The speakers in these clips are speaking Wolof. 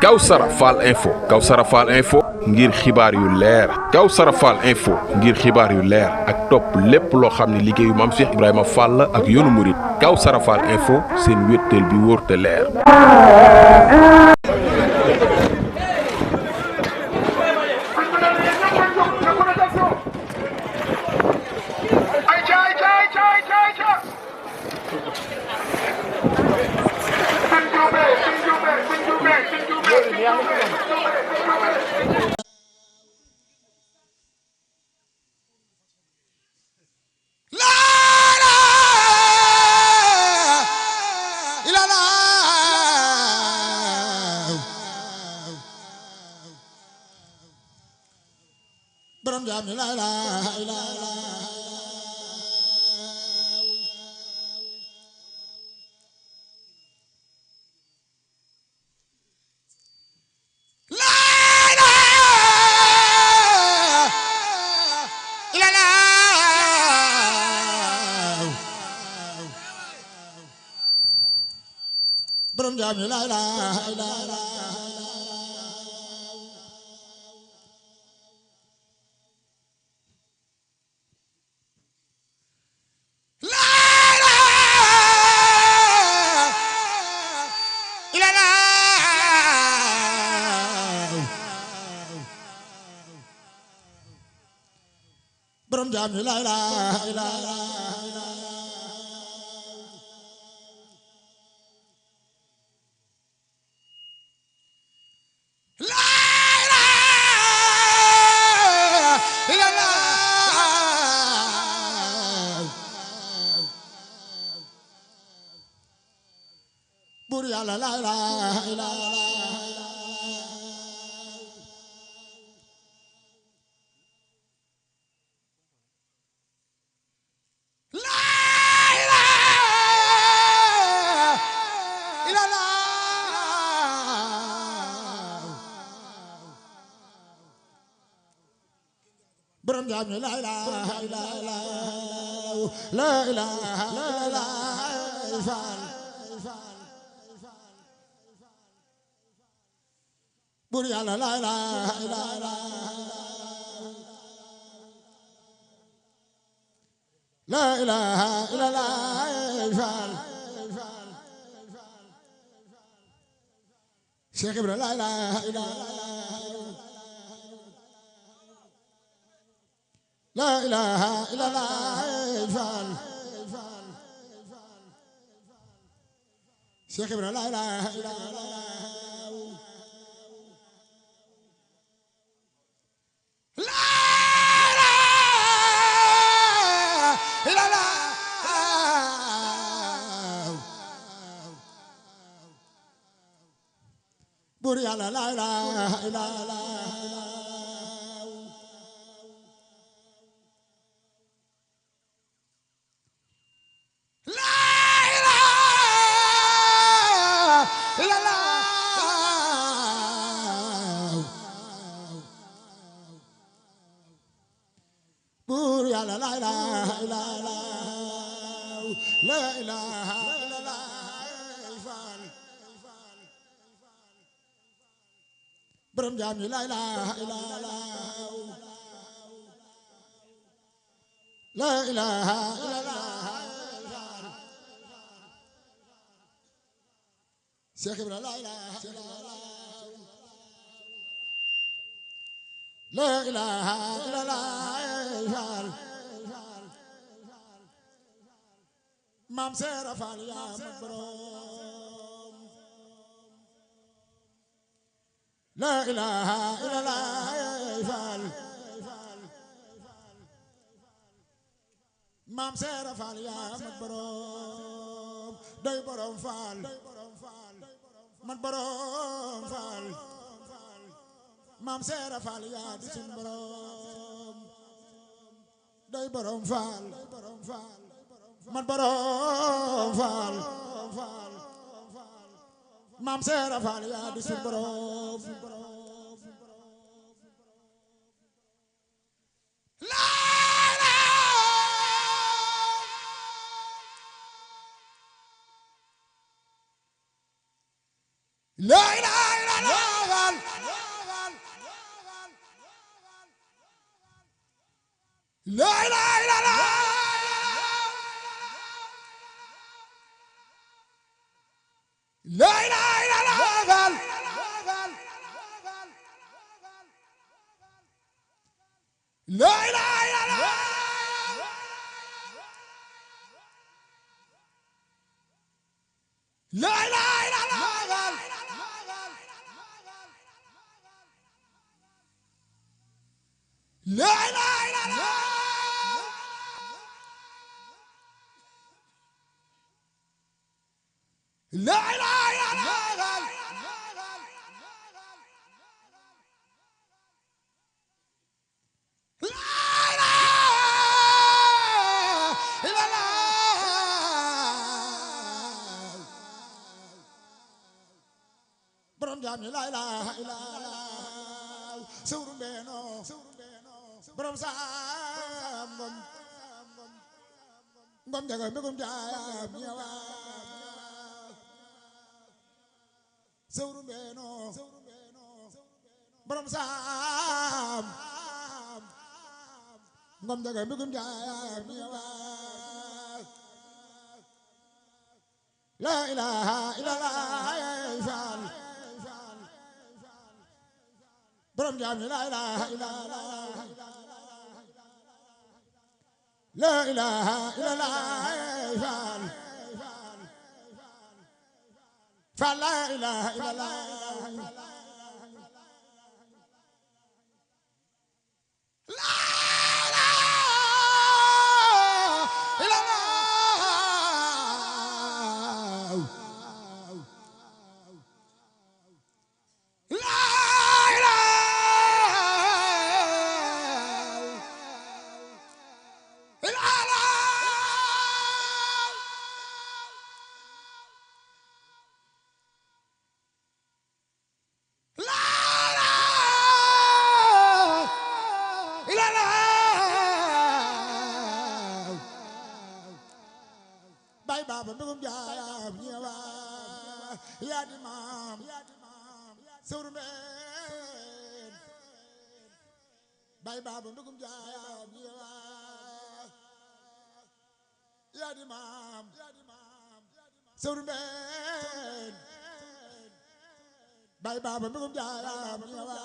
Kawsara Fall info Kawsara Fall info ngir xibaar yu leer Kawsara Fall info ngir xibaar yu leer ak topp lépp loo xam ne liggéeyu Maam Cheikh Ibrahima Fall ak yoonu murit Kawsara Fall info seen wéttal bi wóor te leer. Borom jaam la ilaha illallah borom jaam la ilaha illallah borom jaam la ilaha illallah bur Yàlla la ilaha illallah borom jaam la ilaha illallah la ilaha illallah bur Yàlla la ilaha illallah la ilaha illallah Cheikh Ibra la ilaha illallah la ilaha illallah Cheikh Ibra la ilaha illallah bur Yàlla la ilaha illallah bur Yàlla la ilaha illallah la ilaha illallah borom jaam la ilaha illallah la ilaha illallah Cheikh Ibra la ilaha illallah la ilaha illallah Maam Seera Faal yaa ma borom la ilaha illallah Maam Seera Faal yaa ma borom doy borom faal man borom faal Maam Seera Faal yaa di sun borom doy borom faal man borom faal Maam Seera Faal yaa di sun borom la ilaha illallah la ilaha illallah la ilaha illallah la ilaha illallah la ilaha illallah la ilaha illallah la ilaha illallah borom jaam ñi la ilaha illallah sawru beeno borom saam ngom jaga mbegum jaam ñi wa sawru beeno borom saam ngom jaga mbegum jaam ñi wa la ilaha illallah borom jaam ñi la ilaha illallah la ilaha illallah faal la ilaha illallah bay baba mbegum jaam ñewa yaa di maam sawru mbeen bay baba mbegum jaam ñewa yaa di maam sawru mbeen bay baba mbegum jaam ñewa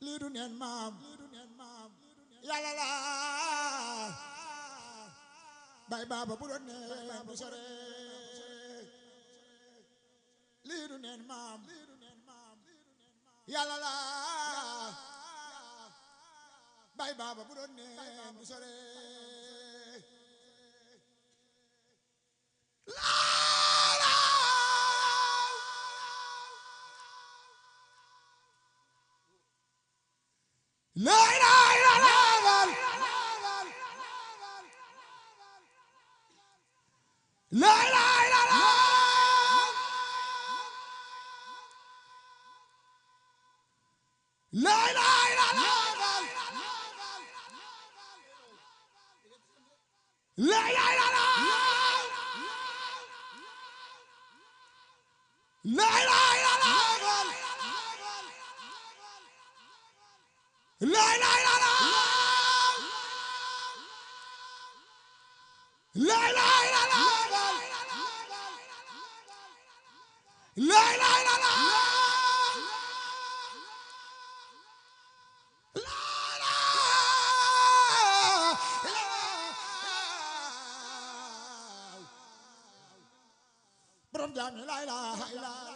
lii du neen maam yàlla la bay baba bu doon neen du sore lii du neen maam yàlla la bay baba bu doon neen du sore la ilaha illallah la ilaha illallah la ilaha illallah la ilaha illallah la ilaha illallah la ilaha illallah la ilaha illallah la ilaha illallah borom jaam ñi la ilaha illallah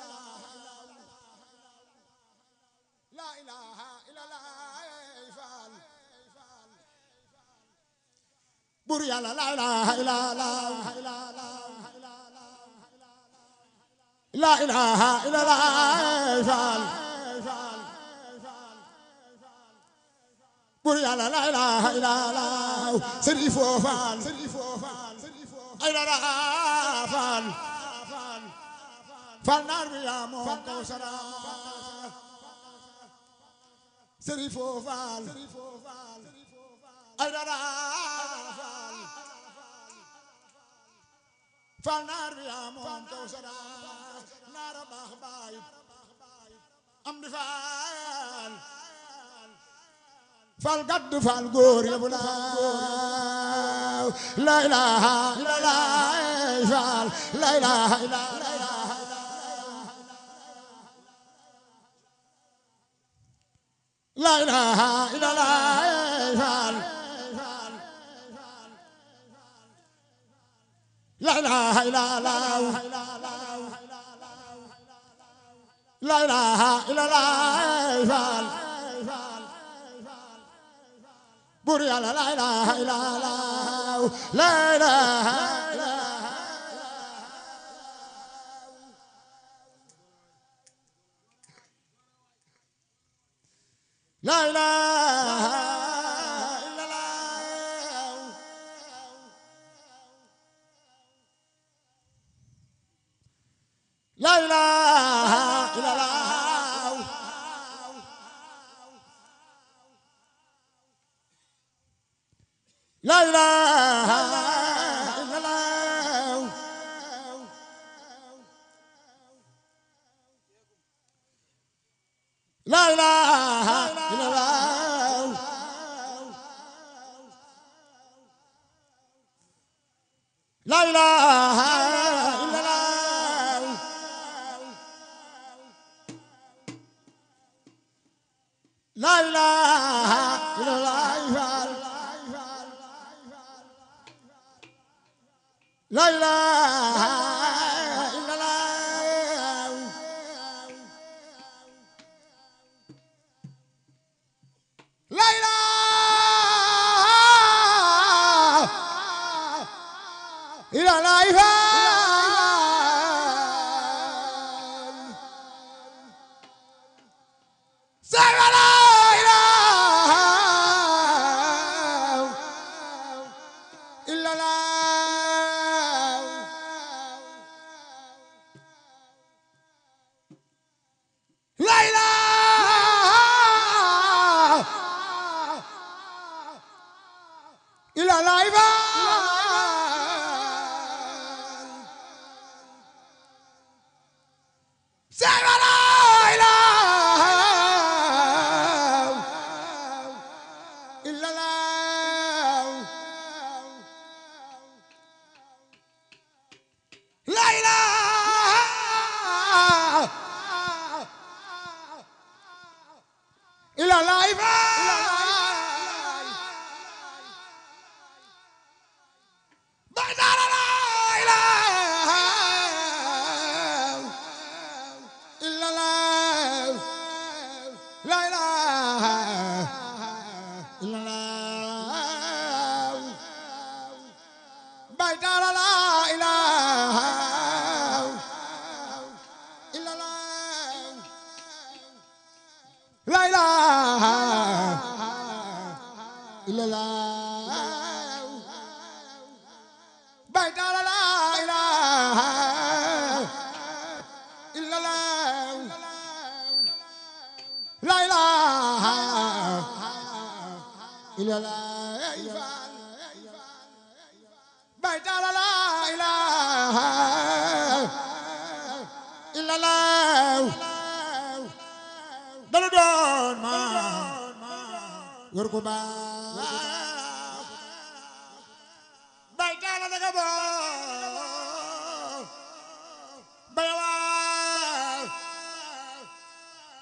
la ilaha illallah faal bur yàlla la ilaha illallah la ilaha illallah faal bur yàlla la ilaha illallah Serifo faal ay dara faal faal naar bi yaa moom Kawsara Serifo faal ay dara fal naar bi yaa moom Kawsara naara baax baay am di faal fal gadd fal góor yëpp laaw la ilaha illallah fal la ilaha illallah la ilaha illallah fal la ilaha illallah la ilaha illallah fal bur yàlla la ilaha illallah la ilaha la ilaha illallah la ilaha illallah la ilaha illallah la ilaha illallah la ilaha illallah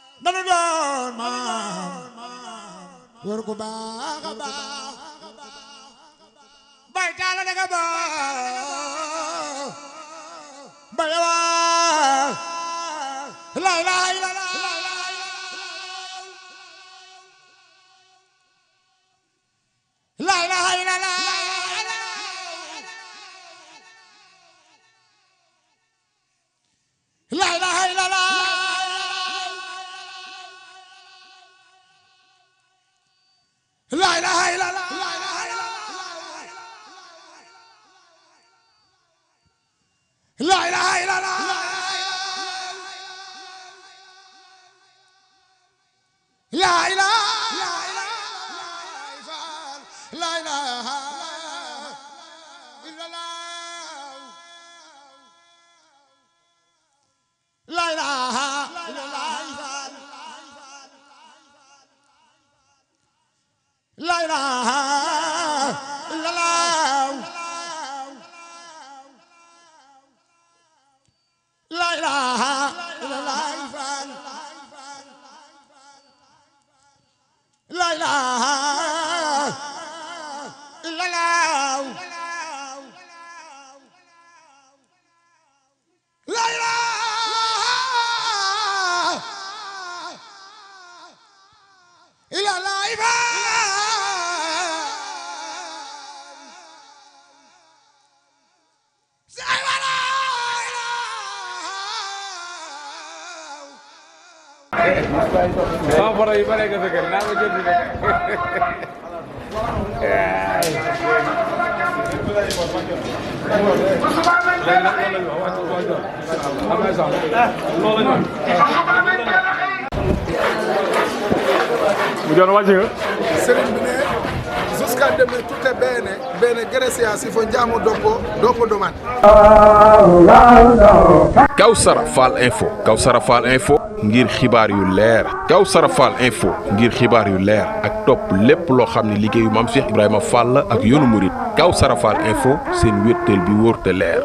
la ilaha illallah la ilaha illallah la ilaha sama photo yi ba nekk sa kër naa ma jël di rek. mu joon wàcc nga. Sëriñ bi ne jusqu'à demain tout est bene gracias si fo njaamo doko domani. Kawsara Fall Info Kawsara Fall Info ngir xibaar yu leer Kawsara Fall Info ngir xibaar yu leer ak topp lépp loo xam ne liggéeyu Maam Cheikh Ibrahima Fall ak yoonu murit Kawsara Fall Info seen wéttal bi wóor te leer